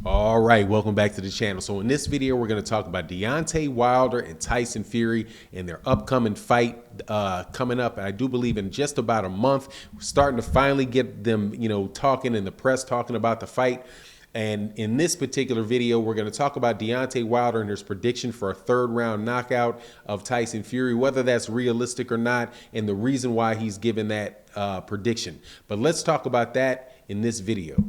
All right, welcome back to the channel. So in this video, we're going to talk about Deontay Wilder and Tyson Fury and their upcoming fight coming up. And I do believe in just about a month, we're starting to finally get them, talking in the press, talking about the fight. And in this particular video, we're going to talk about Deontay Wilder and his prediction for a third round knockout of Tyson Fury, whether that's realistic or not, and the reason why he's given that prediction. But let's talk about that in this video.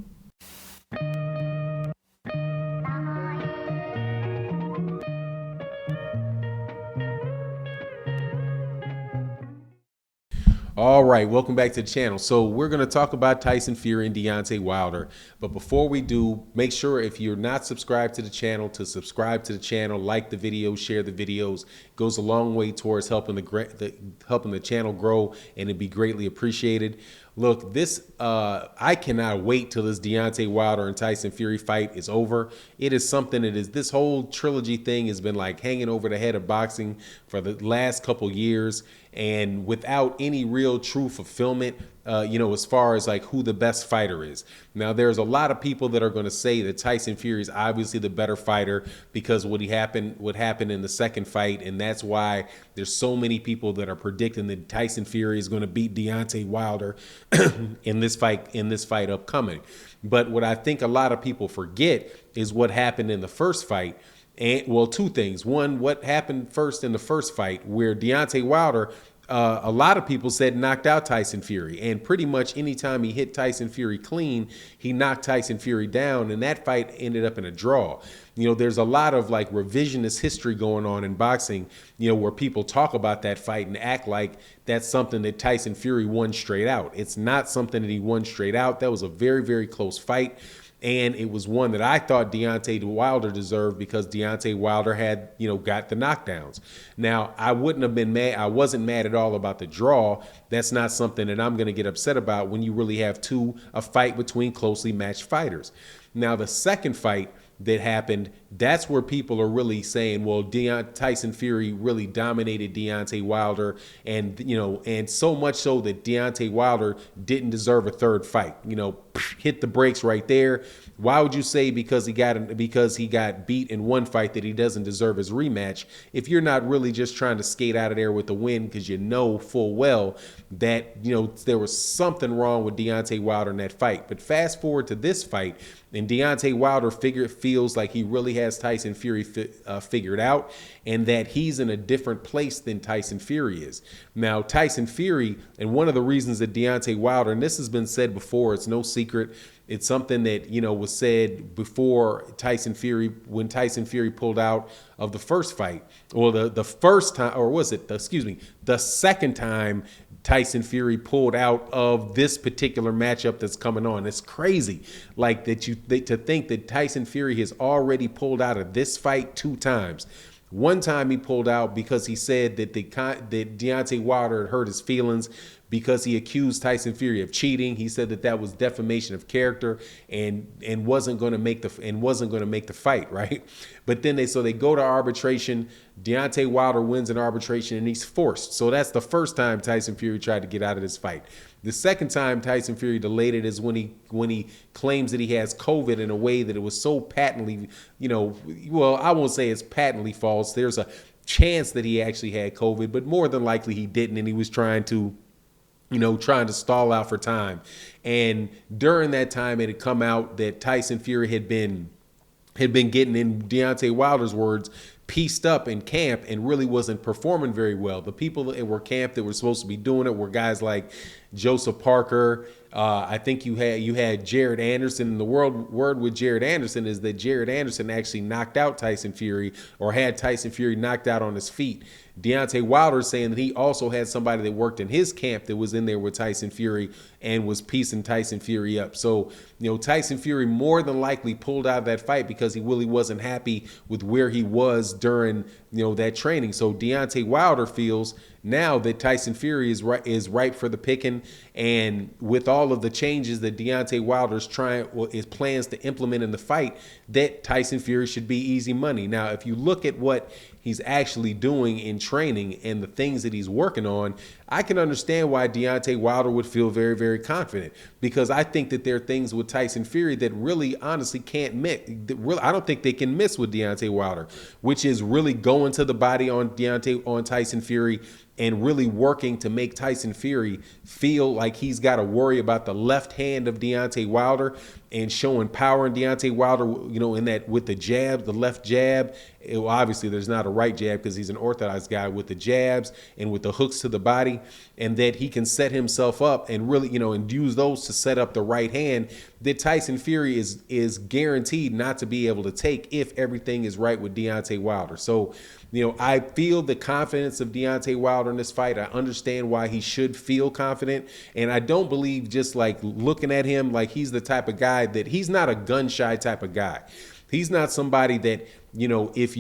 All right, welcome back to the channel. So we're going to talk about Tyson Fury and Deontay Wilder. But before we do, make sure if you're not subscribed to the channel to subscribe to the channel, like the video, share the videos. It goes a long way towards helping the channel grow, and it'd be greatly appreciated. Look, I cannot wait till this Deontay Wilder and Tyson Fury fight is over. It is something that this whole trilogy thing has been like hanging over the head of boxing for the last couple years, and without any real true fulfillment, as far as like who the best fighter is. Now, there's a lot of people that are going to say that Tyson Fury is obviously the better fighter because what happened in the second fight, and that's why there's so many people that are predicting that Tyson Fury is going to beat Deontay Wilder in this fight upcoming. But what I think a lot of people forget is what happened in the first fight. And well, two things. One, what happened first in the first fight where Deontay Wilder, a lot of people said knocked out Tyson Fury, and pretty much anytime he hit Tyson Fury clean, he knocked Tyson Fury down, and that fight ended up in a draw. There's a lot of like revisionist history going on in boxing, where people talk about that fight and act like that's something that Tyson Fury won straight out. It's not something that he won straight out. That was a very, very close fight. And it was one that I thought Deontay Wilder deserved because Deontay Wilder had, got the knockdowns. Now, I wouldn't have been mad. I wasn't mad at all about the draw. That's not something that I'm going to get upset about when you really have a fight between closely matched fighters. Now, the second fight that happened, that's where people are really saying, well, Tyson Fury really dominated Deontay Wilder, and so much so that Deontay Wilder didn't deserve a third fight. Hit the brakes right there. Why would you say because he got beat in one fight that he doesn't deserve his rematch if you're not really just trying to skate out of there with the win because you know full well that there was something wrong with Deontay Wilder in that fight. But fast forward to this fight, and Deontay Wilder feels like he really has Tyson Fury figured out, and that he's in a different place than Tyson Fury is. Now, Tyson Fury, and one of the reasons that Deontay Wilder, and this has been said before, it's no secret, it's something that, was said before Tyson Fury, when Tyson Fury pulled out of the first fight, or the first time, or was it, the second time Tyson Fury pulled out of this particular matchup that's coming on. It's crazy, like to think that Tyson Fury has already pulled out of this fight 2 times. One time he pulled out because he said that that Deontay Wilder had hurt his feelings because he accused Tyson Fury of cheating. He said that was defamation of character and wasn't going to make the fight, right? But then they go to arbitration. Deontay Wilder wins an arbitration and he's forced. So that's the first time Tyson Fury tried to get out of this fight. The second time Tyson Fury delayed it is when he claims that he has COVID in a way that it was so patently, well, I won't say it's patently false. There's a chance that he actually had COVID, but more than likely he didn't, and he was trying to stall out for time. And during that time, it had come out that Tyson Fury had been getting, in Deontay Wilder's words, pieced up in camp and really wasn't performing very well. The people that were camp that were supposed to be doing it were guys like Joseph Parker. I think you had Jared Anderson. And the word with Jared Anderson is that Jared Anderson actually knocked out Tyson Fury, or had Tyson Fury knocked out on his feet. Deontay Wilder is saying that he also had somebody that worked in his camp that was in there with Tyson Fury and was piecing Tyson Fury up. So, Tyson Fury more than likely pulled out of that fight because he really wasn't happy with where he was during, that training. So Deontay Wilder feels now that Tyson Fury is ripe for the picking, and with all of the changes that Deontay Wilder's plans to implement in the fight, that Tyson Fury should be easy money. Now, if you look at what he's actually doing in training and the things that he's working on, I can understand why Deontay Wilder would feel very, very confident, because I think that there are things with Tyson Fury that really honestly can't miss. I don't think they can miss with Deontay Wilder, which is really going to the body on Tyson Fury and really working to make Tyson Fury feel like he's got to worry about the left hand of Deontay Wilder, and showing power in Deontay Wilder, in that with the jab, the left jab. Well, obviously there's not a right jab because he's an orthodox guy, with the jabs and with the hooks to the body, and that he can set himself up and really, and use those to set up the right hand that Tyson Fury is guaranteed not to be able to take if everything is right with Deontay Wilder. So, I feel the confidence of Deontay Wilder in this fight. I understand why he should feel confident. And I don't believe, just like looking at him, like he's the type of guy that he's not a gun shy type of guy. He's not somebody that, if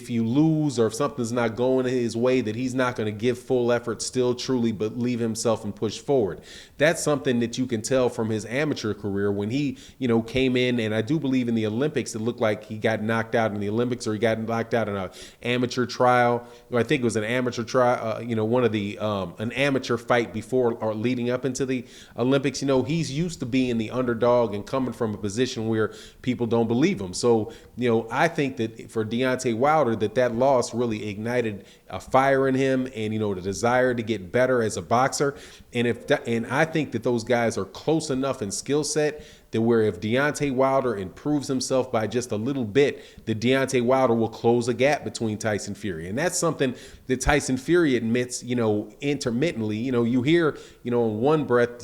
you lose or if something's not going his way, that he's not going to give full effort still, truly believe himself and push forward. That's something that you can tell from his amateur career when he, came in. And I do believe in the Olympics, it looked like he got knocked out in the Olympics, or he got knocked out in an amateur trial. Or I think it was an amateur trial, one of the, an amateur fight before or leading up into the Olympics. He's used to being the underdog and coming from a position where people don't believe him. So, I think that for Deontay Wilder, that loss really ignited a fire in him, and the desire to get better as a boxer. And I think that those guys are close enough in skill set that where if Deontay Wilder improves himself by just a little bit, that Deontay Wilder will close a gap between Tyson Fury. And that's something that Tyson Fury admits, intermittently. You hear, in one breath,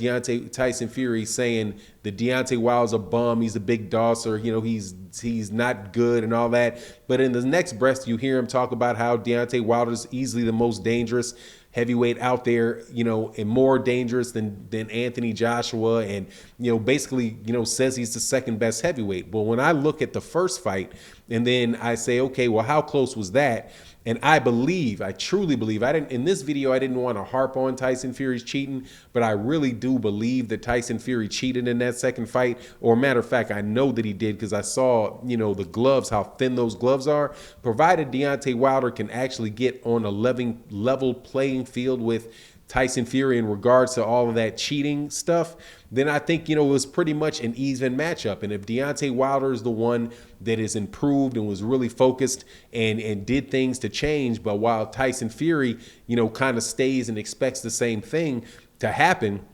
Tyson Fury saying that Deontay Wilder's a bum, he's a big dosser, he's not good and all that. But in the next breath, you hear him talk about how Deontay Wilder is easily the most dangerous heavyweight out there, and more dangerous than Anthony Joshua, and basically says he's the second best heavyweight. But when I look at the first fight and then I say, okay, well, how close was that? And I truly believe, in this video, I didn't want to harp on Tyson Fury's cheating, but I really do believe that Tyson Fury cheated in that second fight. Or matter of fact, I know that he did, because I saw, the gloves, how thin those gloves are. Provided Deontay Wilder can actually get on a level playing field with Tyson Fury in regards to all of that cheating stuff, then I think, it was pretty much an even matchup. And if Deontay Wilder is the one that is improved and was really focused and did things to change, but while Tyson Fury, kind of stays and expects the same thing to happen,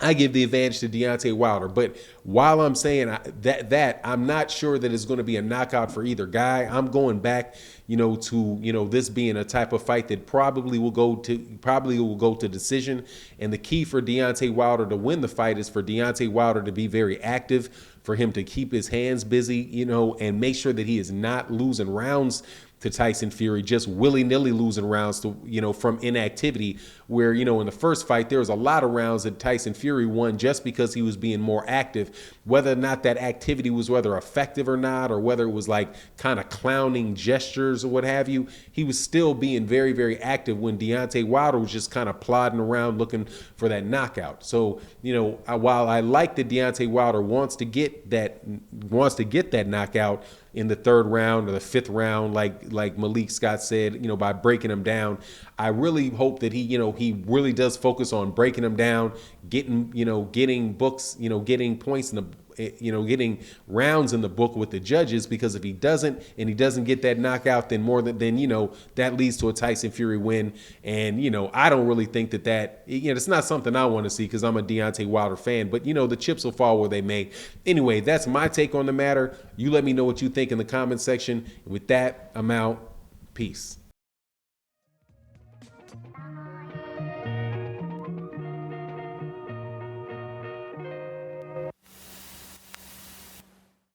I give the advantage to Deontay Wilder. But while I'm saying that I'm not sure that it's going to be a knockout for either guy. I'm going back, to this being a type of fight that probably will go to decision. And the key for Deontay Wilder to win the fight is for Deontay Wilder to be very active, for him to keep his hands busy, and make sure that he is not losing rounds to Tyson Fury, just willy-nilly losing rounds to, from inactivity, where, in the first fight, there was a lot of rounds that Tyson Fury won just because he was being more active. Whether or not that activity was whether effective or not, or whether it was like kind of clowning gestures or what have you, he was still being very, very active when Deontay Wilder was just kind of plodding around looking for that knockout. So, while I like that Deontay Wilder wants to get that knockout in the third round or the fifth round, like Malik Scott said, by breaking him down, I really hope that he really does focus on breaking him down, getting books, getting points in the, getting rounds in the book with the judges, because if he doesn't, and he doesn't get that knockout, then that leads to a Tyson Fury win. And, I don't really think that, it's not something I want to see, because I'm a Deontay Wilder fan, but the chips will fall where they may. Anyway, that's my take on the matter. You let me know what you think in the comment section. With that, I'm out. Peace.